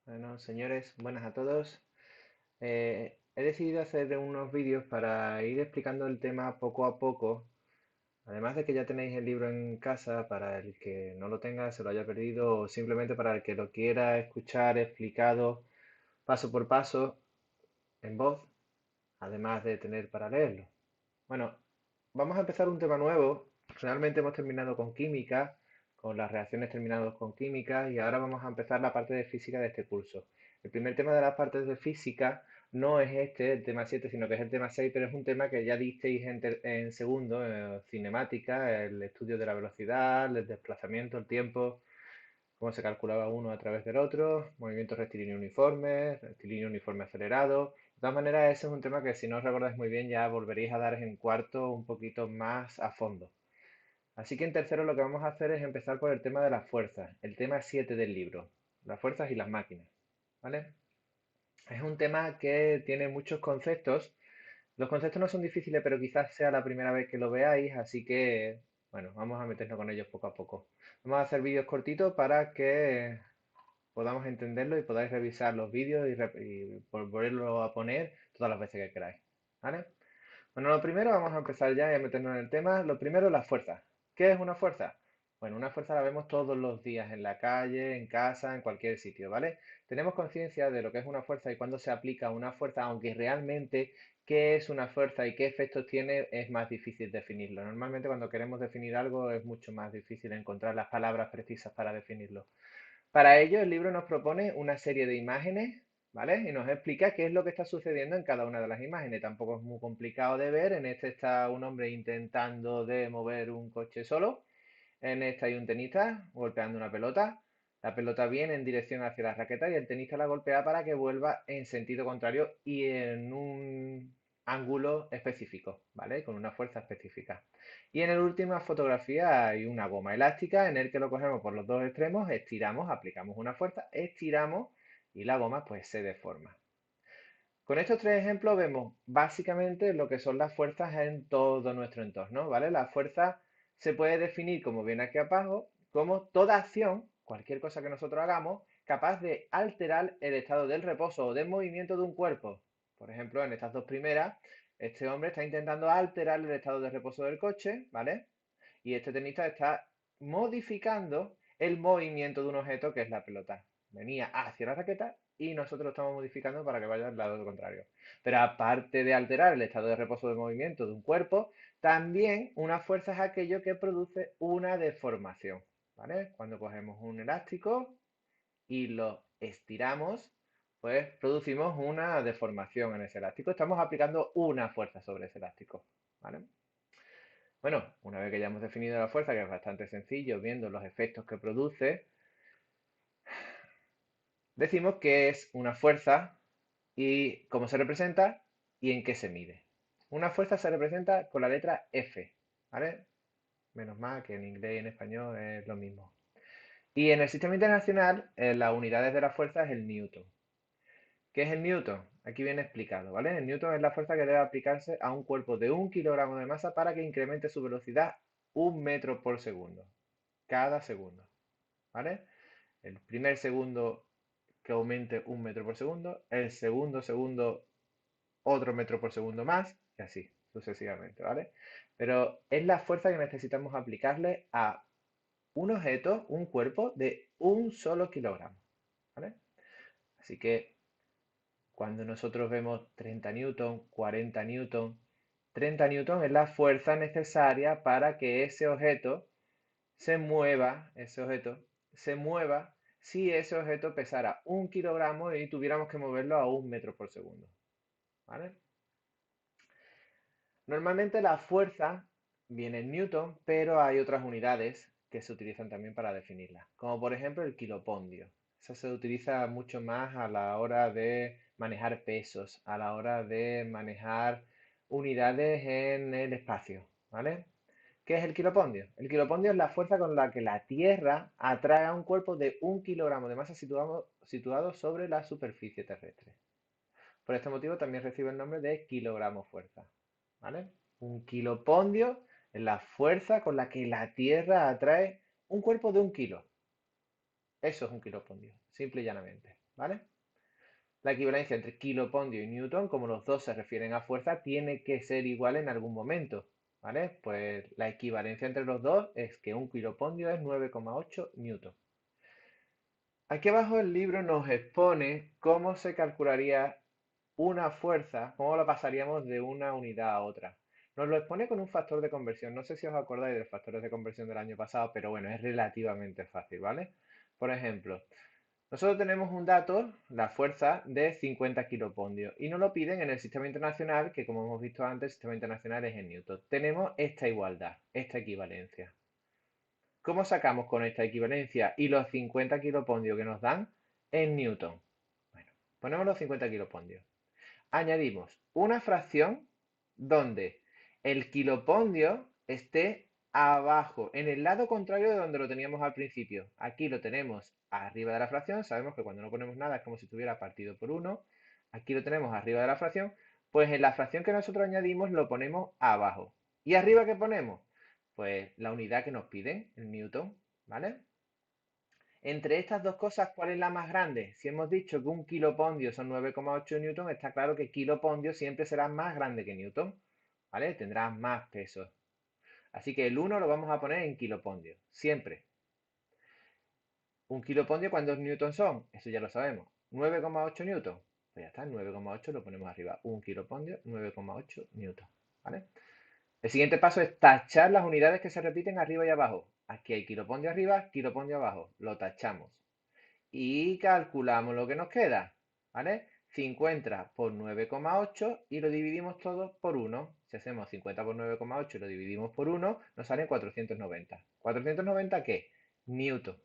Bueno, señores, buenas a todos. He decidido hacer unos vídeos para ir explicando el tema poco a poco. Además de que ya tenéis el libro en casa, para el que no lo tenga, se lo haya perdido, o simplemente para el que lo quiera escuchar explicado paso por paso en voz, además de tener para leerlo. Bueno, vamos a empezar un tema nuevo. Realmente hemos terminado con química, con las reacciones terminadas con química, y ahora vamos a empezar la parte de física de este curso. El primer tema de las partes de física no es este, el tema 7, sino que es el tema 6, pero es un tema que ya disteis en segundo, cinemática, el estudio de la velocidad, el desplazamiento, el tiempo, cómo se calculaba uno a través del otro, movimientos rectilíneo uniforme acelerado. De todas maneras, ese es un tema que si no os recordáis muy bien ya volveréis a dar en cuarto un poquito más a fondo. Así que en tercero lo que vamos a hacer es empezar por el tema de las fuerzas, el tema 7 del libro, las fuerzas y las máquinas. ¿Vale? Es un tema que tiene muchos conceptos. Los conceptos no son difíciles, pero quizás sea la primera vez que lo veáis, así que, bueno, vamos a meternos con ellos poco a poco. Vamos a hacer vídeos cortitos para que podamos entenderlo y podáis revisar los vídeos y volverlo a poner todas las veces que queráis. ¿Vale? Bueno, lo primero, vamos a empezar ya y a meternos en el tema. Lo primero, las fuerzas. ¿Qué es una fuerza? Bueno, una fuerza la vemos todos los días en la calle, en casa, en cualquier sitio, ¿vale? Tenemos conciencia de lo que es una fuerza y cuándo se aplica una fuerza, aunque realmente qué es una fuerza y qué efectos tiene es más difícil definirlo. Normalmente cuando queremos definir algo es mucho más difícil encontrar las palabras precisas para definirlo. Para ello, el libro nos propone una serie de imágenes, ¿vale? Y nos explica qué es lo que está sucediendo en cada una de las imágenes. Tampoco es muy complicado de ver. En este está un hombre intentando de mover un coche solo. En esta hay un tenista golpeando una pelota. La pelota viene en dirección hacia la raqueta y el tenista la golpea para que vuelva en sentido contrario y en un ángulo específico, ¿vale? Con una fuerza específica. Y en la última fotografía hay una goma elástica en el que lo cogemos por los dos extremos, estiramos, aplicamos una fuerza, estiramos y la goma pues se deforma. Con estos tres ejemplos vemos básicamente lo que son las fuerzas en todo nuestro entorno, ¿vale? La fuerza se puede definir, como viene aquí abajo, como toda acción, cualquier cosa que nosotros hagamos, capaz de alterar el estado del reposo o del movimiento de un cuerpo. Por ejemplo, en estas dos primeras, este hombre está intentando alterar el estado de reposo del coche, ¿vale? Y este tenista está modificando el movimiento de un objeto que es la pelota. Venía hacia la raqueta y nosotros lo estamos modificando para que vaya al lado contrario. Pero aparte de alterar el estado de reposo de movimiento de un cuerpo, también una fuerza es aquello que produce una deformación. ¿Vale? Cuando cogemos un elástico y lo estiramos, pues producimos una deformación en ese elástico. Estamos aplicando una fuerza sobre ese elástico. ¿Vale? Bueno, una vez que ya hemos definido la fuerza, que es bastante sencillo, viendo los efectos que produce, decimos que es una fuerza y cómo se representa y en qué se mide. Una fuerza se representa con la letra F, ¿vale? Menos mal que en inglés y en español es lo mismo. Y en el sistema internacional, las unidades de la fuerza es el newton. ¿Qué es el newton? Aquí viene explicado, ¿vale? El newton es la fuerza que debe aplicarse a un cuerpo de 1 kilogramo de masa para que incremente su velocidad 1 metro por segundo, cada segundo, ¿vale? El primer segundo que aumente 1 metro por segundo, el segundo segundo otro metro por segundo más, y así sucesivamente, ¿vale? Pero es la fuerza que necesitamos aplicarle a un objeto, un cuerpo de un solo kilogramo, ¿vale? Así que cuando nosotros vemos 30 newton, 40 newton, 30 newton es la fuerza necesaria para que ese objeto se mueva, si ese objeto pesara 1 kilogramo y tuviéramos que moverlo a 1 metro por segundo, ¿vale? Normalmente la fuerza viene en newton, pero hay otras unidades que se utilizan también para definirla, como por ejemplo el kilopondio. Eso se utiliza mucho más a la hora de manejar pesos, a la hora de manejar unidades en el espacio, ¿vale? ¿Qué es el kilopondio? El kilopondio es la fuerza con la que la Tierra atrae a un cuerpo de 1 kilogramo de masa situado sobre la superficie terrestre. Por este motivo también recibe el nombre de kilogramo fuerza. ¿Vale? Un kilopondio es la fuerza con la que la Tierra atrae un cuerpo de 1 kilo. Eso es un kilopondio, simple y llanamente. ¿vale? La equivalencia entre kilopondio y newton, como los dos se refieren a fuerza, tiene que ser igual en algún momento, ¿vale? Pues la equivalencia entre los dos es que un kilopondio es 9,8 newton. Aquí abajo el libro nos expone cómo se calcularía una fuerza, cómo la pasaríamos de una unidad a otra. Nos lo expone con un factor de conversión. No sé si os acordáis de los factores de conversión del año pasado, pero bueno, es relativamente fácil, ¿vale? Por ejemplo, nosotros tenemos un dato, la fuerza, de 50 kilopondios y nos lo piden en el sistema internacional, que como hemos visto antes, el sistema internacional es en Newton. Tenemos esta igualdad, esta equivalencia. ¿Cómo sacamos con esta equivalencia y los 50 kilopondios que nos dan en Newton? Bueno, ponemos los 50 kilopondios. Añadimos una fracción donde el kilopondio esté abajo, en el lado contrario de donde lo teníamos al principio. Aquí lo tenemos arriba de la fracción, sabemos que cuando no ponemos nada es como si estuviera partido por 1. Aquí lo tenemos arriba de la fracción, pues en la fracción que nosotros añadimos lo ponemos abajo. ¿Y arriba qué ponemos? Pues la unidad que nos piden, el newton, ¿vale? Entre estas dos cosas, ¿cuál es la más grande? Si hemos dicho que un kilopondio son 9,8 newton, está claro que kilopondio siempre será más grande que newton, ¿vale? Tendrá más peso. Así que el 1 lo vamos a poner en kilopondio, siempre. ¿Un kilopondio cuántos newtons son? Eso ya lo sabemos. 9,8 newton. Pues ya está, 9,8 lo ponemos arriba. Un kilopondio, 9,8 newton, ¿vale? El siguiente paso es tachar las unidades que se repiten arriba y abajo. Aquí hay kilopondio arriba, kilopondio abajo. Lo tachamos. Y calculamos lo que nos queda, ¿vale? 50 por 9,8 y lo dividimos todo por 1. Si hacemos 50 por 9,8 y lo dividimos por 1, nos salen 490. ¿490 qué? Newton.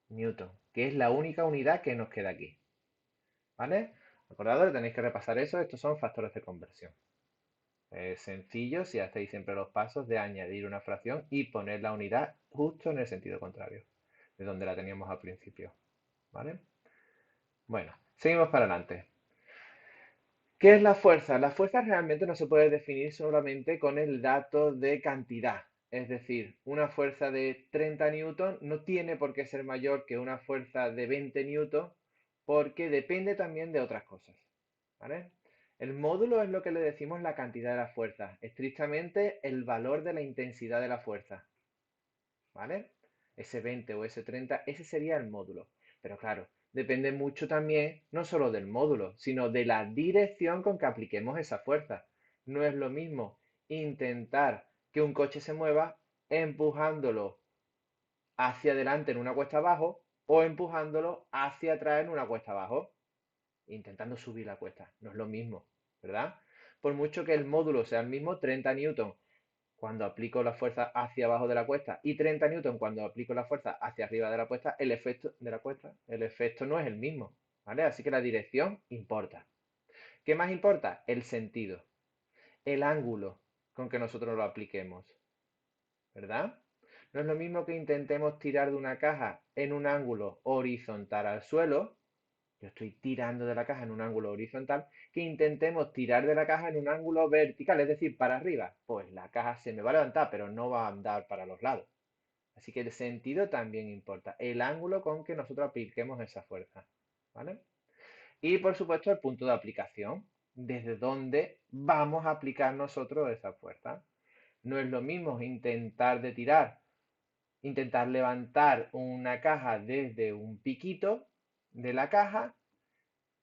Newton, que es la única unidad que nos queda aquí, ¿vale? Acordado, tenéis que repasar eso. Estos son factores de conversión. Es sencillo si hacéis siempre los pasos de añadir una fracción y poner la unidad justo en el sentido contrario, de donde la teníamos al principio, ¿vale? Bueno, seguimos para adelante. ¿Qué es la fuerza? La fuerza realmente no se puede definir solamente con el dato de cantidad. Es decir, una fuerza de 30 newton no tiene por qué ser mayor que una fuerza de 20 newton porque depende también de otras cosas, ¿vale? El módulo es lo que le decimos la cantidad de la fuerza, estrictamente el valor de la intensidad de la fuerza, ¿vale? Ese 20 o ese 30, ese sería el módulo. Pero claro, depende mucho también, no solo del módulo, sino de la dirección con que apliquemos esa fuerza. No es lo mismo intentar que un coche se mueva empujándolo hacia adelante en una cuesta abajo o empujándolo hacia atrás en una cuesta abajo, intentando subir la cuesta. No es lo mismo, ¿verdad? Por mucho que el módulo sea el mismo, 30 newton cuando aplico la fuerza hacia abajo de la cuesta y 30 newton cuando aplico la fuerza hacia arriba de la cuesta, el efecto no es el mismo, ¿vale? Así que la dirección importa. ¿Qué más importa? El sentido, el ángulo con que nosotros lo apliquemos, ¿verdad? No es lo mismo que intentemos tirar de una caja en un ángulo horizontal al suelo, yo estoy tirando de la caja en un ángulo horizontal, que intentemos tirar de la caja en un ángulo vertical, es decir, para arriba. Pues la caja se me va a levantar, pero no va a andar para los lados. Así que el sentido también importa, el ángulo con que nosotros apliquemos esa fuerza, ¿vale? Y por supuesto el punto de aplicación, desde dónde vamos a aplicar nosotros esa fuerza. No es lo mismo intentar levantar una caja desde un piquito de la caja,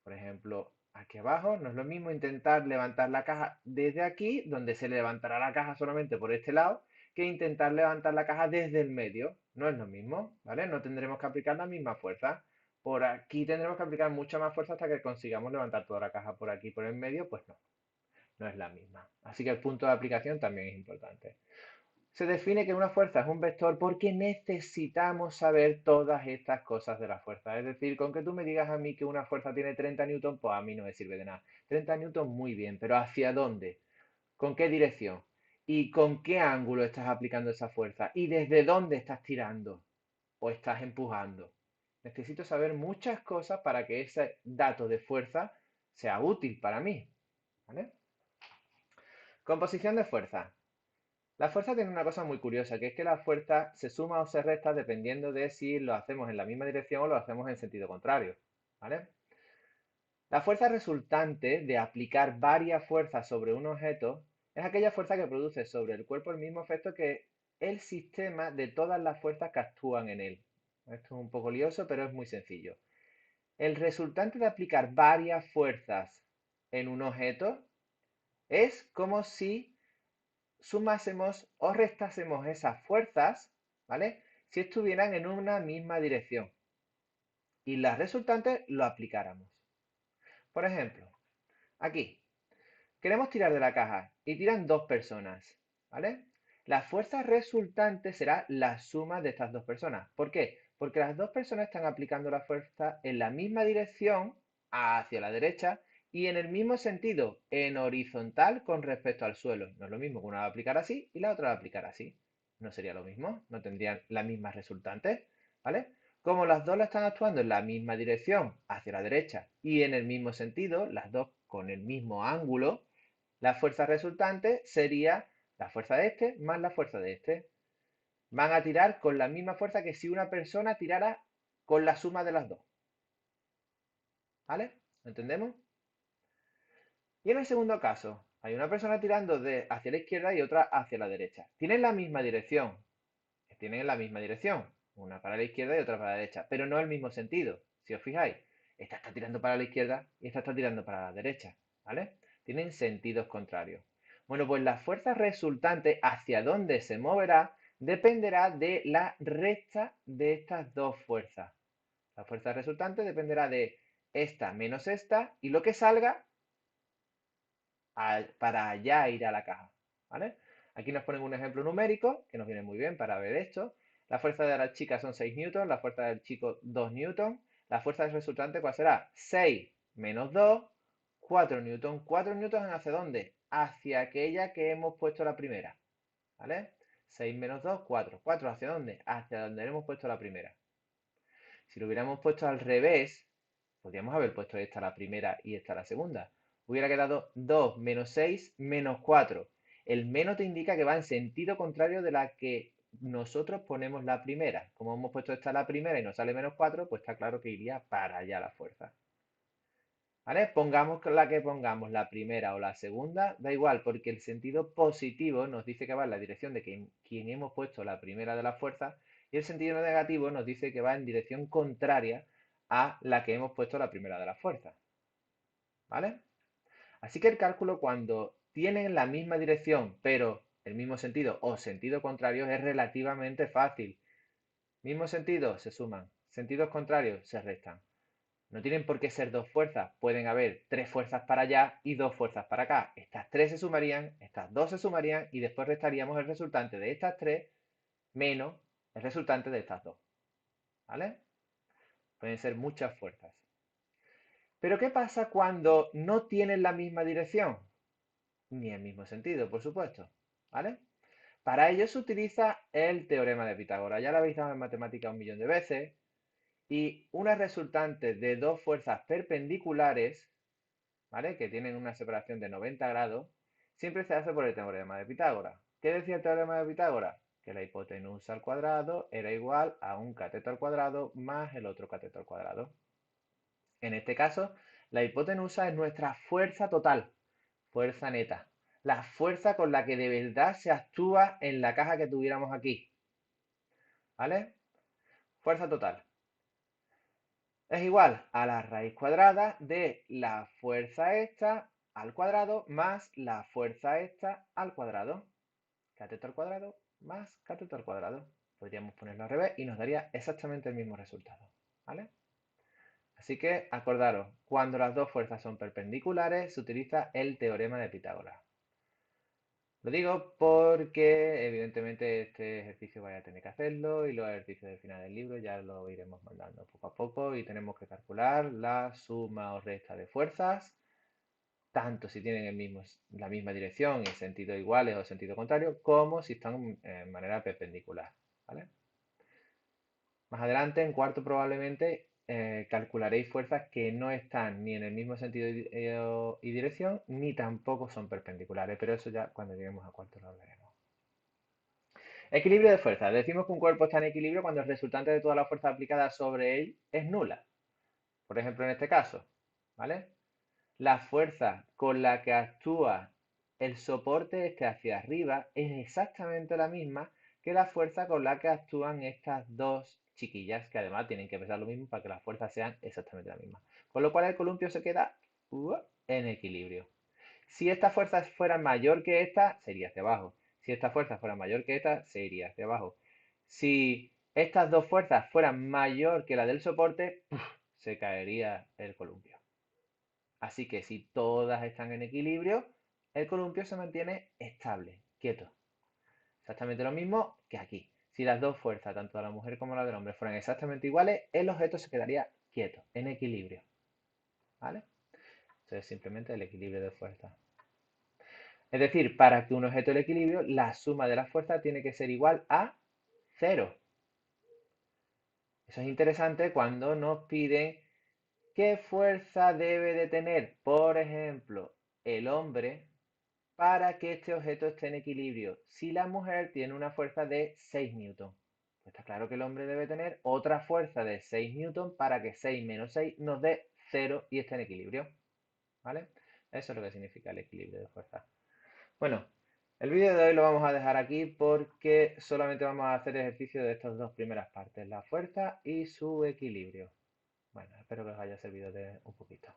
por ejemplo, aquí abajo, no es lo mismo intentar levantar la caja desde aquí, donde se levantará la caja solamente por este lado, que intentar levantar la caja desde el medio. No es lo mismo, ¿vale? No tendremos que aplicar la misma fuerza. Por aquí tendremos que aplicar mucha más fuerza hasta que consigamos levantar toda la caja por aquí, por el medio, pues no, no es la misma. Así que el punto de aplicación también es importante. Se define que una fuerza es un vector porque necesitamos saber todas estas cosas de la fuerza. Es decir, con que tú me digas a mí que una fuerza tiene 30 newton, pues a mí no me sirve de nada. 30 newton muy bien, pero ¿hacia dónde? ¿Con qué dirección? ¿Y con qué ángulo estás aplicando esa fuerza? ¿Y desde dónde estás tirando o estás empujando? Necesito saber muchas cosas para que ese dato de fuerza sea útil para mí, ¿vale? Composición de fuerza. La fuerza tiene una cosa muy curiosa, que es que la fuerza se suma o se resta dependiendo de si lo hacemos en la misma dirección o lo hacemos en sentido contrario. ¿vale? La fuerza resultante de aplicar varias fuerzas sobre un objeto es aquella fuerza que produce sobre el cuerpo el mismo efecto que el sistema de todas las fuerzas que actúan en él. Esto es un poco lioso, pero es muy sencillo. El resultante de aplicar varias fuerzas en un objeto es como si sumásemos o restásemos esas fuerzas, ¿vale? Si estuvieran en una misma dirección y las resultantes lo aplicáramos. Por ejemplo, aquí queremos tirar de la caja y tiran dos personas, ¿vale? La fuerza resultante será la suma de estas dos personas. ¿Por qué? Porque las dos personas están aplicando la fuerza en la misma dirección, hacia la derecha, y en el mismo sentido, en horizontal con respecto al suelo. No es lo mismo que una va a aplicar así y la otra va a aplicar así. No sería lo mismo, no tendrían las mismas resultantes, ¿vale? Como las dos la están actuando en la misma dirección, hacia la derecha, y en el mismo sentido, las dos con el mismo ángulo, la fuerza resultante sería la fuerza de este más la fuerza de este. Van a tirar con la misma fuerza que si una persona tirara con la suma de las dos. ¿Vale? ¿Lo entendemos? Y en el segundo caso, hay una persona tirando hacia la izquierda y otra hacia la derecha. Tienen la misma dirección. Tienen la misma dirección. Una para la izquierda y otra para la derecha. Pero no el mismo sentido. Si os fijáis, esta está tirando para la izquierda y esta está tirando para la derecha. ¿Vale? Tienen sentidos contrarios. Bueno, pues la fuerza resultante hacia dónde se moverá dependerá de la recta de estas dos fuerzas. La fuerza resultante dependerá de esta menos esta y lo que salga para allá ir a la caja. ¿Vale? Aquí nos ponen un ejemplo numérico que nos viene muy bien para ver esto. La fuerza de la chica son 6 newtons, la fuerza del chico 2 newtons. La fuerza del resultante, ¿cuál será? 6 menos 2, 4 newtons. 4 newtons ¿hacia dónde? Hacia aquella que hemos puesto la primera. ¿Vale? 6 menos 2, 4. 4 ¿hacia dónde? Hacia donde hemos puesto la primera. Si lo hubiéramos puesto al revés, podríamos haber puesto esta la primera y esta la segunda. Hubiera quedado 2 menos 6 menos 4. El menos te indica que va en sentido contrario de la que nosotros ponemos la primera. Como hemos puesto esta la primera y nos sale menos 4, pues está claro que iría para allá la fuerza. ¿Vale? Pongamos la que pongamos, la primera o la segunda, da igual, porque el sentido positivo nos dice que va en la dirección de quien hemos puesto la primera de la fuerza y el sentido negativo nos dice que va en dirección contraria a la que hemos puesto la primera de la fuerza. ¿Vale? Así que el cálculo cuando tienen la misma dirección pero el mismo sentido o sentido contrario es relativamente fácil. Mismo sentido, se suman. Sentidos contrarios, se restan. No tienen por qué ser dos fuerzas, pueden haber tres fuerzas para allá y dos fuerzas para acá. Estas tres se sumarían, estas dos se sumarían y después restaríamos el resultante de estas tres menos el resultante de estas dos. ¿Vale? Pueden ser muchas fuerzas. Pero ¿qué pasa cuando no tienen la misma dirección? Ni el mismo sentido, por supuesto. ¿Vale? Para ello se utiliza el teorema de Pitágoras. Ya lo habéis dado en matemática un millón de veces. Y una resultante de dos fuerzas perpendiculares, ¿vale? Que tienen una separación de 90 grados, siempre se hace por el teorema de Pitágoras. ¿Qué decía el teorema de Pitágoras? Que la hipotenusa al cuadrado era igual a un cateto al cuadrado más el otro cateto al cuadrado. En este caso, la hipotenusa es nuestra fuerza total, fuerza neta, la fuerza con la que de verdad se actúa en la caja que tuviéramos aquí. ¿Vale? Fuerza total. Es igual a la raíz cuadrada de la fuerza esta al cuadrado más la fuerza esta al cuadrado. Cateto al cuadrado más cateto al cuadrado. Podríamos ponerlo al revés y nos daría exactamente el mismo resultado. ¿Vale? Así que acordaros, cuando las dos fuerzas son perpendiculares se utiliza el teorema de Pitágoras. Lo digo porque evidentemente este ejercicio vais a tener que hacerlo y los ejercicios del final del libro ya lo iremos mandando poco a poco y tenemos que calcular la suma o resta de fuerzas, tanto si tienen la misma dirección y sentido iguales o sentido contrario, como si están en manera perpendicular. ¿Vale? Más adelante, en cuarto probablemente, calcularéis fuerzas que no están ni en el mismo sentido y dirección, ni tampoco son perpendiculares, pero eso ya cuando lleguemos a cuarto lo veremos. Equilibrio de fuerzas. Decimos que un cuerpo está en equilibrio cuando el resultante de toda la fuerza aplicada sobre él es nula. Por ejemplo, en este caso, ¿vale? La fuerza con la que actúa el soporte este hacia arriba es exactamente la misma que la fuerza con la que actúan estas dos chiquillas, que además tienen que pesar lo mismo para que las fuerzas sean exactamente la misma. Con lo cual el columpio se queda en equilibrio. Si esta fuerza fuera mayor que esta, sería hacia abajo. Si esta fuerza fuera mayor que esta, se iría hacia abajo. Si estas dos fuerzas fueran mayor que la del soporte, ¡puf!, se caería el columpio. Así que si todas están en equilibrio, el columpio se mantiene estable, quieto. Exactamente lo mismo que aquí. Si las dos fuerzas, tanto de la mujer como la del hombre, fueran exactamente iguales, el objeto se quedaría quieto, en equilibrio. ¿Vale? Entonces simplemente el equilibrio de fuerzas. Es decir, para que un objeto de equilibrio, la suma de las fuerzas tiene que ser igual a cero. Eso es interesante cuando nos piden qué fuerza debe de tener, por ejemplo, el hombre para que este objeto esté en equilibrio. Si la mujer tiene una fuerza de 6 newton, pues está claro que el hombre debe tener otra fuerza de 6 newton para que 6 menos 6 nos dé 0 y esté en equilibrio. ¿Vale? Eso es lo que significa el equilibrio de fuerza. Bueno, el vídeo de hoy lo vamos a dejar aquí porque solamente vamos a hacer ejercicio de estas dos primeras partes, la fuerza y su equilibrio. Bueno, espero que os haya servido de un poquito.